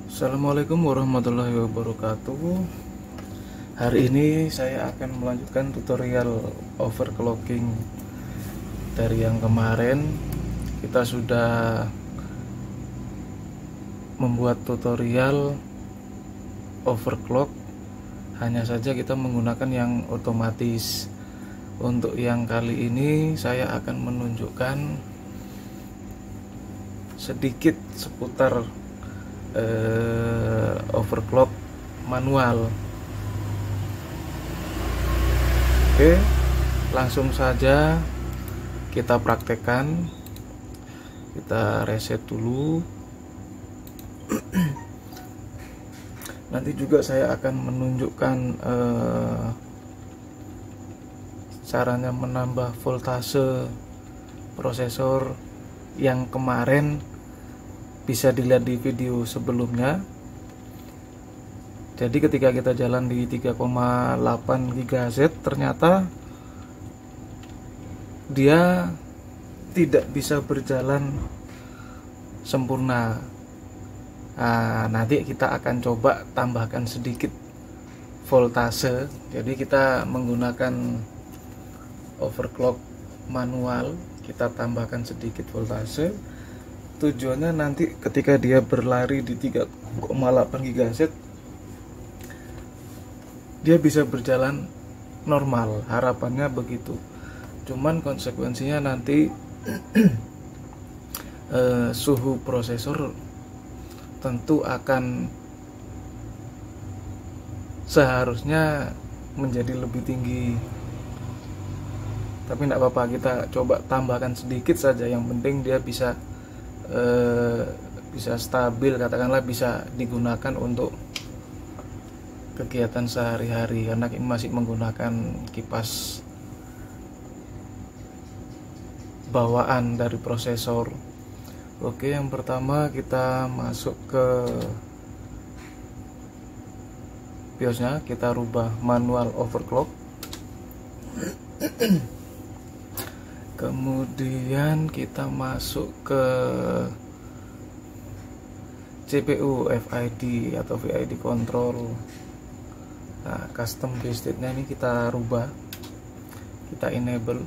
Assalamualaikum warahmatullahi wabarakatuh. Hari ini saya akan melanjutkan tutorial overclocking dari yang kemarin. Kita sudah membuat tutorial overclock, hanya saja kita menggunakan yang otomatis. Untuk yang kali ini saya akan menunjukkan sedikit seputar overclock manual. Oke, langsung saja kita praktekkan. Kita reset dulu. Nanti juga saya akan menunjukkan caranya menambah voltase prosesor yang kemarin bisa dilihat di video sebelumnya. Jadi ketika kita jalan di 3,8 GHz ternyata dia tidak bisa berjalan sempurna. Nah, nanti kita akan coba tambahkan sedikit voltase. Jadi kita menggunakan overclock manual, kita tambahkan sedikit voltase. Tujuannya nanti ketika dia berlari di 3,8 GHz dia bisa berjalan normal, harapannya begitu. Cuman konsekuensinya nanti suhu prosesor tentu akan seharusnya menjadi lebih tinggi. Tapi tidak apa-apa, kita coba tambahkan sedikit saja, yang penting dia bisa stabil, katakanlah bisa digunakan untuk kegiatan sehari-hari, karena ini masih menggunakan kipas bawaan dari prosesor. Oke, yang pertama kita masuk ke BIOSnya, kita rubah manual overclock. Kemudian kita masuk ke CPU FID atau VID control. Nah, custom base state-nya ini kita rubah, kita enable.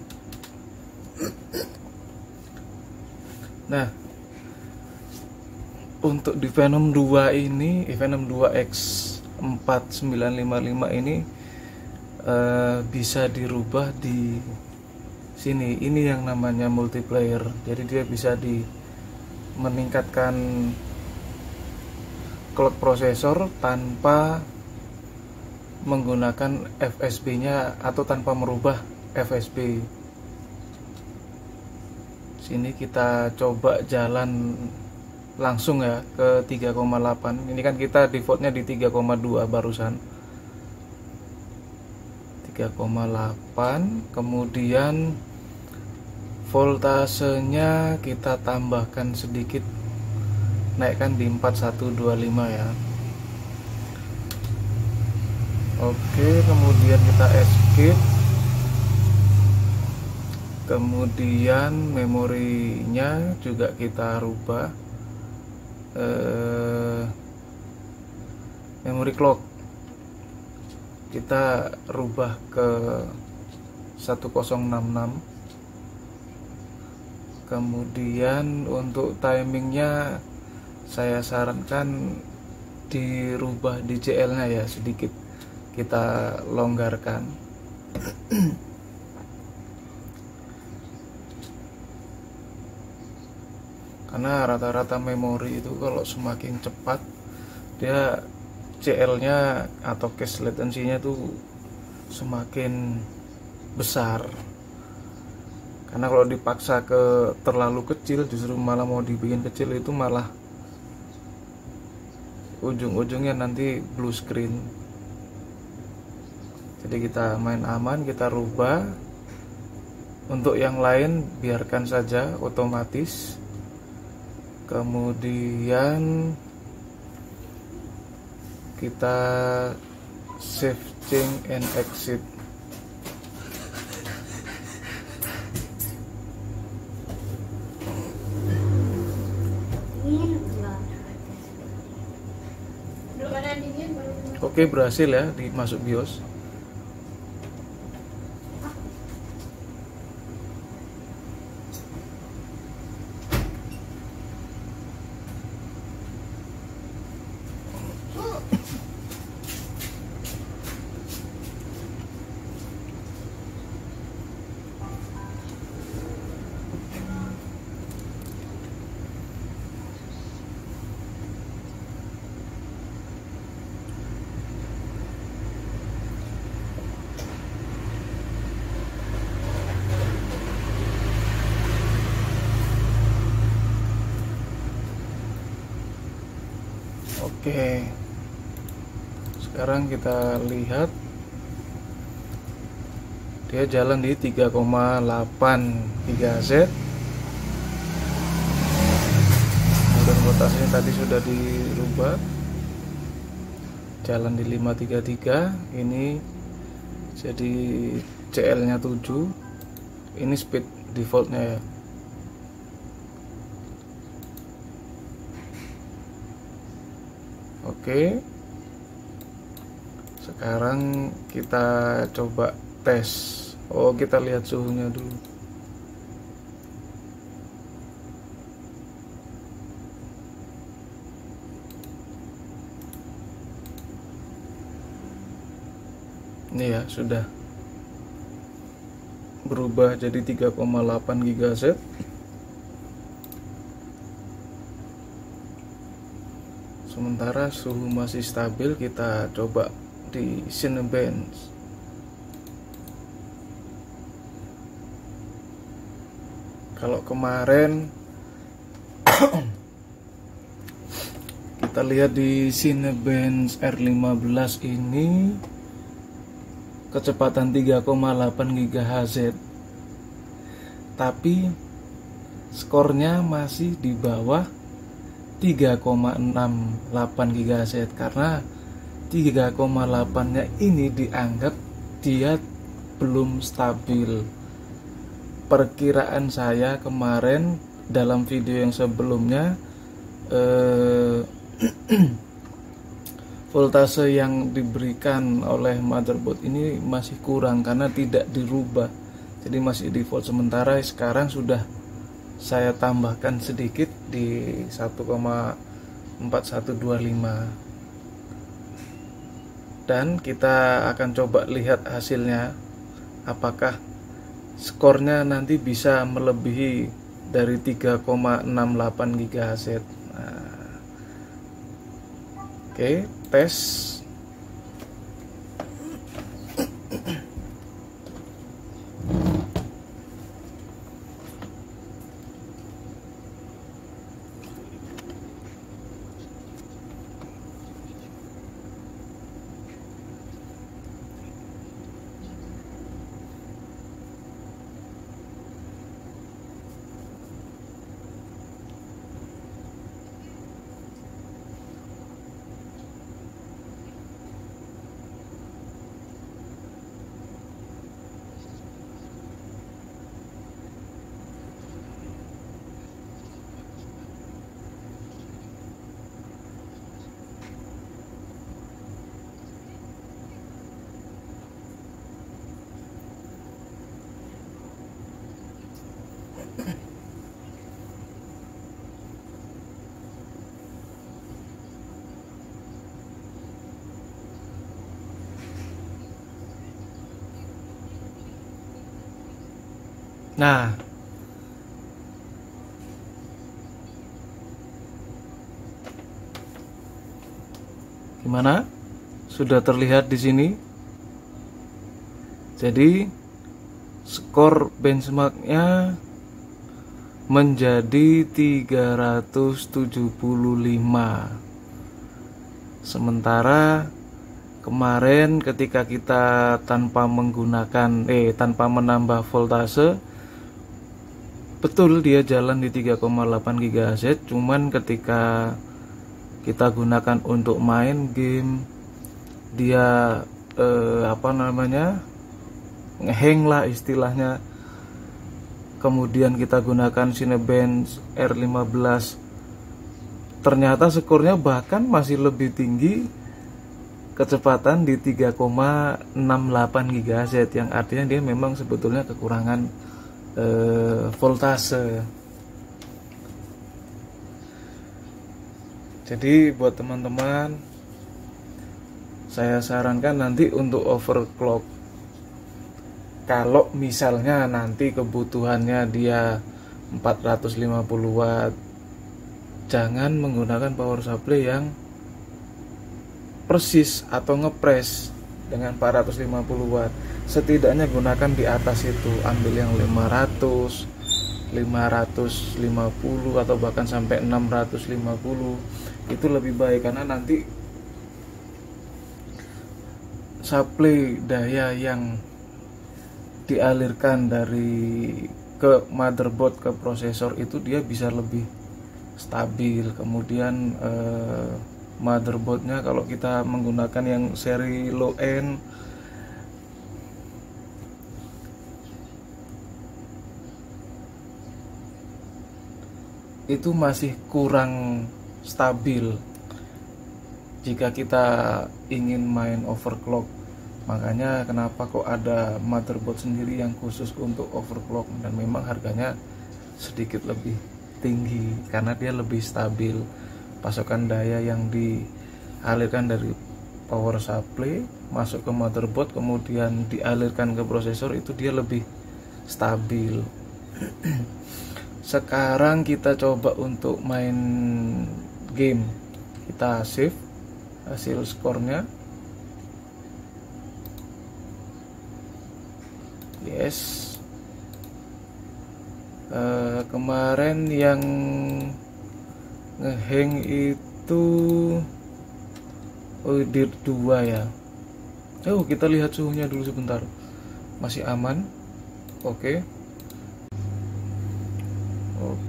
Nah, untuk di Venom 2 ini, Venom 2X4955 ini bisa dirubah di sini. Ini yang namanya multiplayer. Jadi dia bisa meningkatkan clock prosesor tanpa menggunakan FSB-nya atau tanpa merubah FSB. Sini kita coba jalan langsung ya ke 3,8. Ini kan kita defaultnya di 3,2 barusan. 3,8. Kemudian voltasenya kita tambahkan sedikit, naikkan di 4125 ya. Oke, kemudian kita escape. Kemudian memorinya juga kita rubah, memory clock kita rubah ke 1066. Kemudian untuk timingnya saya sarankan dirubah DCL nya ya, sedikit kita longgarkan. Karena rata-rata memori itu kalau semakin cepat dia CL nya atau cache latency-nya tuh semakin besar. Karena kalau dipaksa ke terlalu kecil, justru malah mau dibikin kecil itu malah ujung-ujungnya nanti blue screen. Jadi kita main aman, kita rubah. Untuk yang lain biarkan saja otomatis. Kemudian kita save change and exit. Oke, berhasil ya dimasuk BIOS. Oke, sekarang kita lihat dia jalan di 3,8 GHz. Kemudian voltasenya tadi sudah dirubah, jalan di 533. Ini jadi CL nya 7. Ini speed defaultnya ya. Oke, sekarang kita coba tes. Oh, kita lihat suhunya dulu. Ini ya, sudah berubah jadi 3,8 GHz. Sementara suhu masih stabil, kita coba di Cinebench. Kalau kemarin kita lihat di Cinebench R15 ini kecepatan 3,8 GHz, tapi skornya masih di bawah 3,68 GHz karena 3,8 nya ini dianggap dia belum stabil. Perkiraan saya kemarin dalam video yang sebelumnya, voltase yang diberikan oleh motherboard ini masih kurang karena tidak dirubah, jadi masih default. Sementara sekarang sudah saya tambahkan sedikit di 1,4125, dan kita akan coba lihat hasilnya apakah skornya nanti bisa melebihi dari 3,68 GHz. Nah, oke, tes. Nah, gimana? Sudah terlihat di sini. Jadi skor benchmarknya menjadi 375. Sementara kemarin ketika kita tanpa menambah voltase, betul dia jalan di 3,8 GHz, cuman ketika kita gunakan untuk main game dia ngehang lah istilahnya. Kemudian kita gunakan Cinebench R15, ternyata skornya bahkan masih lebih tinggi kecepatan di 3,68 GHz, yang artinya dia memang sebetulnya kekurangan voltase. Jadi buat teman-teman, saya sarankan nanti untuk overclock, kalau misalnya nanti kebutuhannya dia 450 watt, jangan menggunakan power supply yang persis atau ngepres dengan 450 watt. Setidaknya gunakan di atas itu, ambil yang 500, 550 atau bahkan sampai 650. Itu lebih baik, karena nanti supply daya yang dialirkan dari ke motherboard ke prosesor itu dia bisa lebih stabil. Kemudian motherboardnya kalau kita menggunakan yang seri low end, itu masih kurang stabil jika kita ingin main overclock. Makanya kenapa kok ada motherboard sendiri yang khusus untuk overclock, dan memang harganya sedikit lebih tinggi karena dia lebih stabil. Pasokan daya yang dialirkan dari power supply masuk ke motherboard kemudian dialirkan ke prosesor, itu dia lebih stabil. Sekarang kita coba untuk main game. Kita save hasil skornya. Yes. Kemarin yang ngehang itu dir 2 ya. Kita lihat suhunya dulu sebentar. Masih aman. Oke,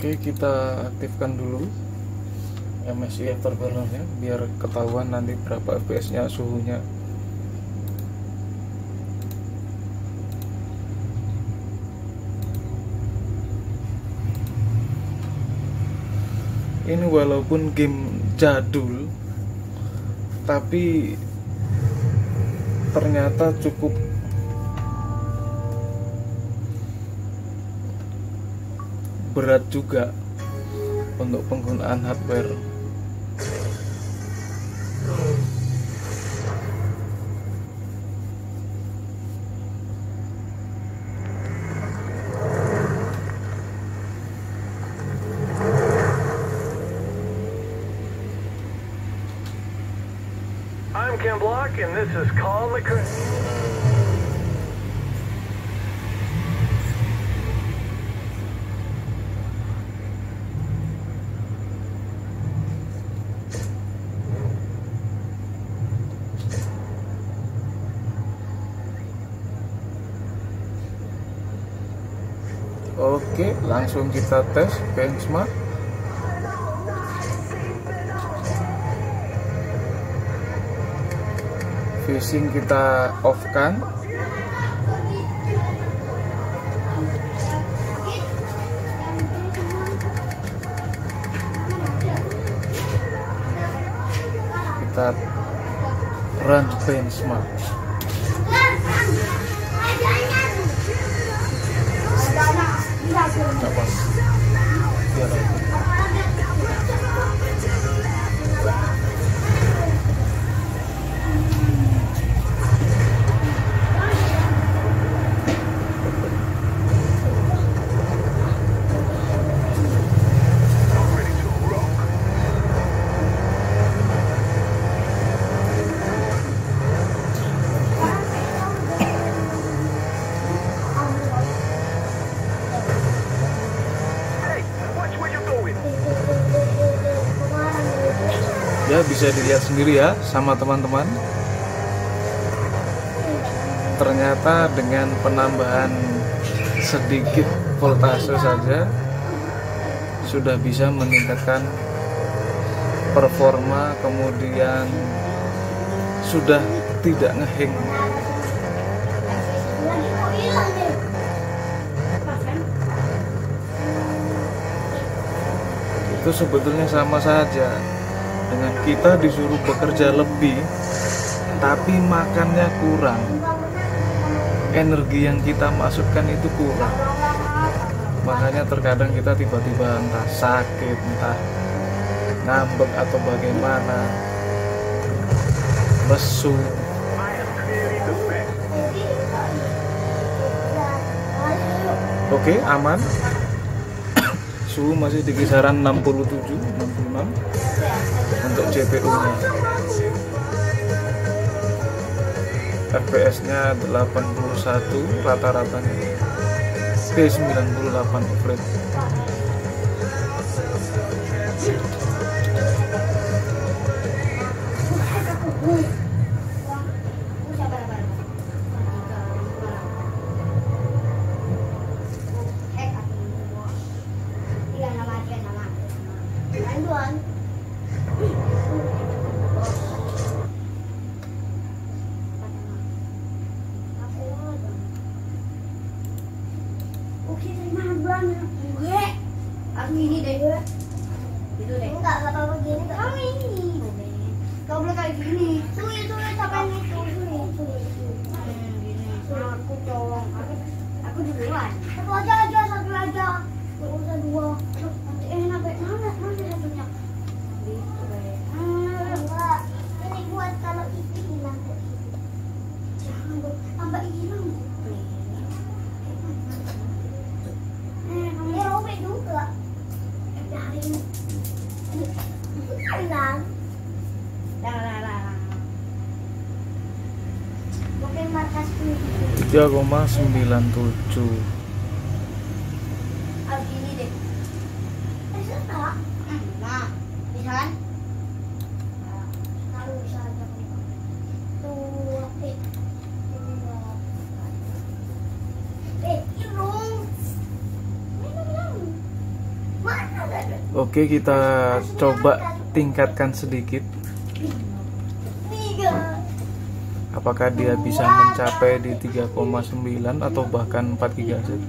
kita aktifkan dulu MSI Afterburner-nya biar ketahuan nanti berapa fps-nya, suhunya. Ini walaupun game jadul, tapi ternyata cukup berat juga untuk penggunaan hardware. I'm Ken Block and this is Call McCrae. Oke, langsung kita tes benchmark. Fishing kita off kan. Kita run benchmark. Dapat. Ya, bisa dilihat sendiri ya sama teman-teman. Ternyata dengan penambahan sedikit voltase saja sudah bisa meningkatkan performa, kemudian sudah tidak ngehang. Itu sebetulnya sama saja dengan kita disuruh bekerja lebih tapi makannya kurang, energi yang kita masukkan itu kurang. Makanya terkadang kita tiba-tiba entah sakit, entah ngambek atau bagaimana, lesu. Oke, aman. Suhu masih di kisaran 67, 66 untuk CPU-nya. FPS-nya 81 rata-ratanya. P98 average. Oke, terima bulan gue. Aku ini deh gue. Itu deh. Enggak apa-apa gini. Kamu ini. Kau boleh kayak gini. Suy siapa yang itu? Suy. Gini. Aku tolong. Aku duluan. Satu aja. Gak usah dua. Nanti enak banget. Mana satunya? Gitu deh. Enggak. Ini buat kalau itu hilang. Jangan tambah hilang. Robek juga. Dari hilang. Mungkin markas 3,97. Gini deh. Bisa. Nah, bisa kan? Kalau bisa aja. Tuh, Oke, kita coba tingkatkan sedikit. Apakah dia bisa mencapai di 3,9 atau bahkan 4 GHz?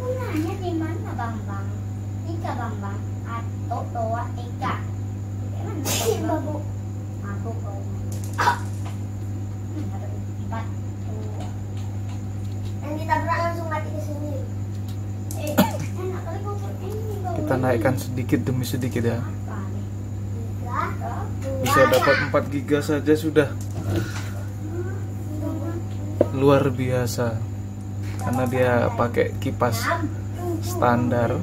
Gunanya di mana, Bambang? 3, Bambang, atau 2, 3. Gimana, Bu? Aku kau. Ada 4, 2. Yang ditabrak langsung mati ke sini. Kita naikkan sedikit demi sedikit ya. Bisa dapat 4 GB saja sudah luar biasa. Karena dia pakai kipas standar.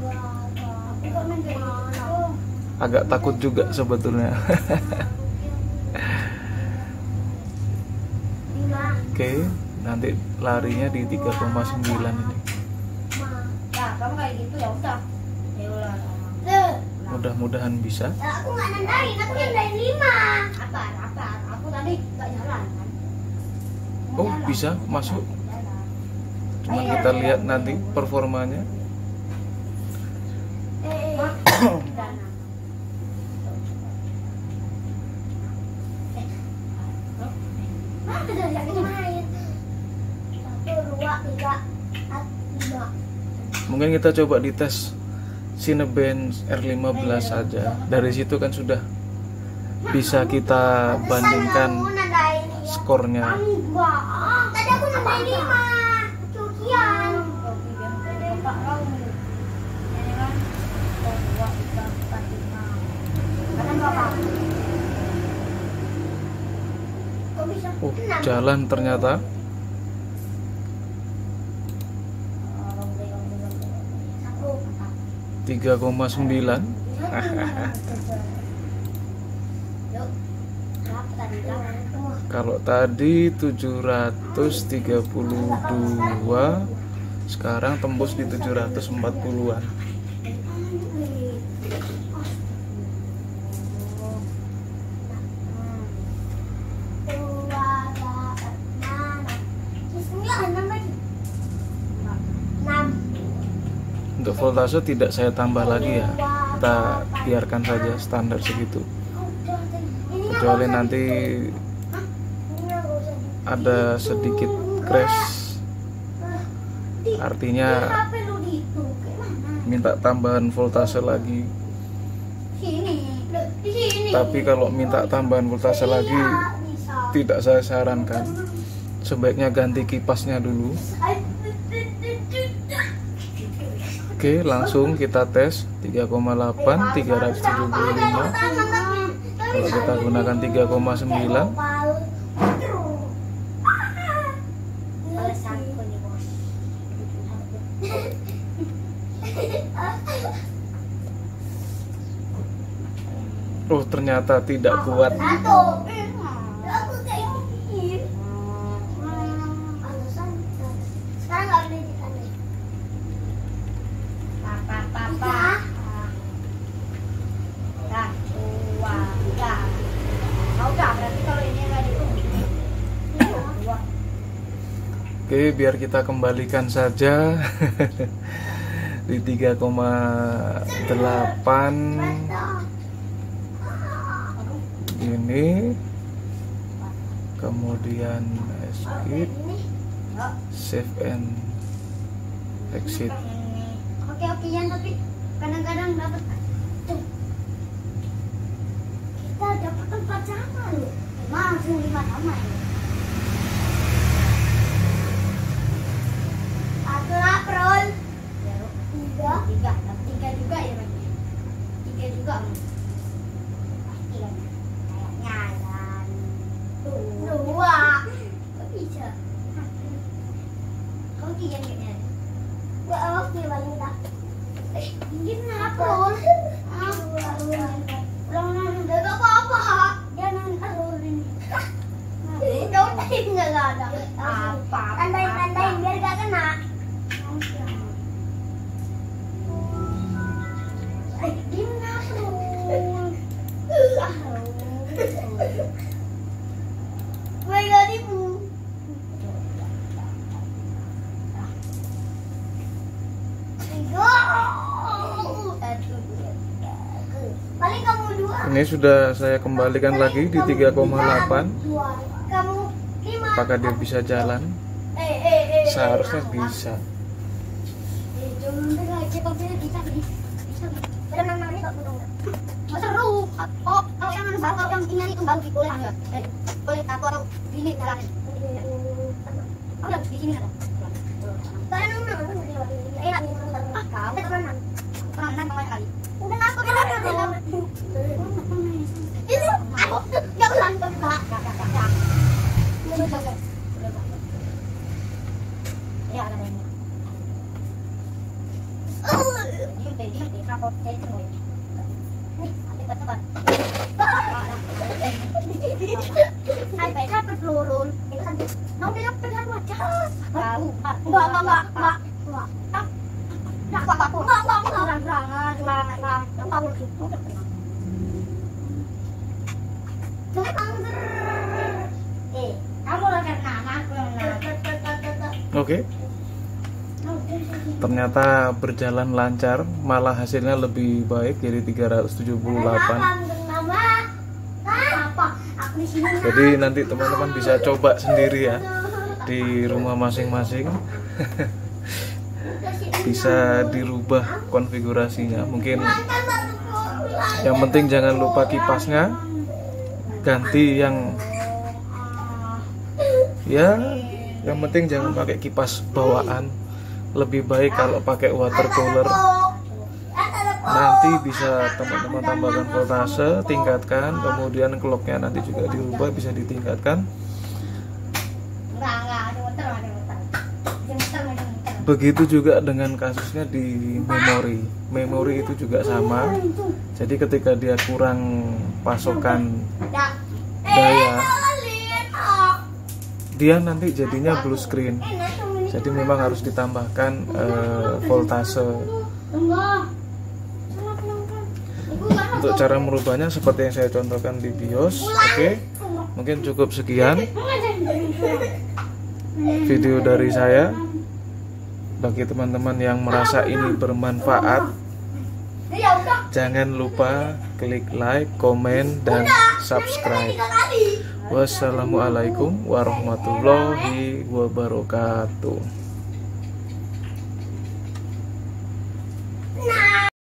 Agak takut juga sebetulnya. Oke, nanti larinya di 3,9 ini. Kamu kayak gitu ya udah. Mudah-mudahan bisa. Aku nggak nandain, aku nandain 5. Apa? Aku tadi nggak jalan kan? Oh, bisa masuk. Cuma kita lihat nanti performanya. Mungkin kita coba dites Cinebench R15 saja. Dari situ kan sudah bisa kita bandingkan skornya. Tadi aku nandain 5. Cucian. Oh, jalan ternyata. 3,9. Kalau tadi 732, sekarang tembus di 740-an. Untuk voltase tidak saya tambah lagi ya, kita biarkan saja standar segitu. Kecuali nanti ada sedikit crash, artinya minta tambahan voltase lagi. Di sini. Tapi kalau minta tambahan voltase lagi tidak saya sarankan. Sebaiknya ganti kipasnya dulu. Oke, langsung kita tes 3,8 375. Kalau kita gunakan 3,9 oh ternyata tidak kuat. Oke, biar kita kembalikan saja di 3,8. Ini kemudian escape, save and exit. Oke-okean, tapi kadang-kadang dapat kita dapat 4 sama loh. Langsung 5 sama ya. Atulah prol. 3 juga ya, Bang. 3 juga. Pasti kan. Kayaknya kan. 2. Kok bisa? Kau kian kayaknya. Gua awas nih paling tak. Ini kenapa, Prol? Ulang enggak apa-apa. Jangan terlalu ini. Cobain enggak ada. Apa? Tandai-tandai biar gak kena. Ini sudah saya kembalikan lagi di 3,8. Apakah dia bisa jalan? Seharusnya bisa. Seru. Oh, kalau yang ingat itu baru boleh enggak? Boleh atau ini jalan. Udah di sini ada. Enak. Kamu tenang. Tenang kali. Udah aku tenang. Ini aku enggak lantar, Kak. Ya, ada ini. Ini kapot saya itu. Oke. Ternyata berjalan lancar, malah hasilnya lebih baik, jadi 378. Jadi nanti teman-teman bisa coba sendiri ya di rumah masing-masing. Bisa dirubah konfigurasinya. Mungkin yang penting jangan lupa kipasnya ganti yang penting jangan pakai kipas bawaan. Lebih baik kalau pakai water cooler. Nanti bisa teman-teman tambahkan voltase, tingkatkan, kemudian clocknya nanti juga dirubah, bisa ditingkatkan. Begitu juga dengan kasusnya di memori itu juga sama. Jadi ketika dia kurang pasokan daya, dia nanti jadinya blue screen. Jadi memang harus ditambahkan voltase. Untuk cara merubahnya seperti yang saya contohkan di BIOS. Oke, mungkin cukup sekian video dari saya. Bagi teman-teman yang merasa ini bermanfaat, jangan lupa klik like, komen, dan subscribe. Wassalamualaikum warahmatullahi wabarakatuh.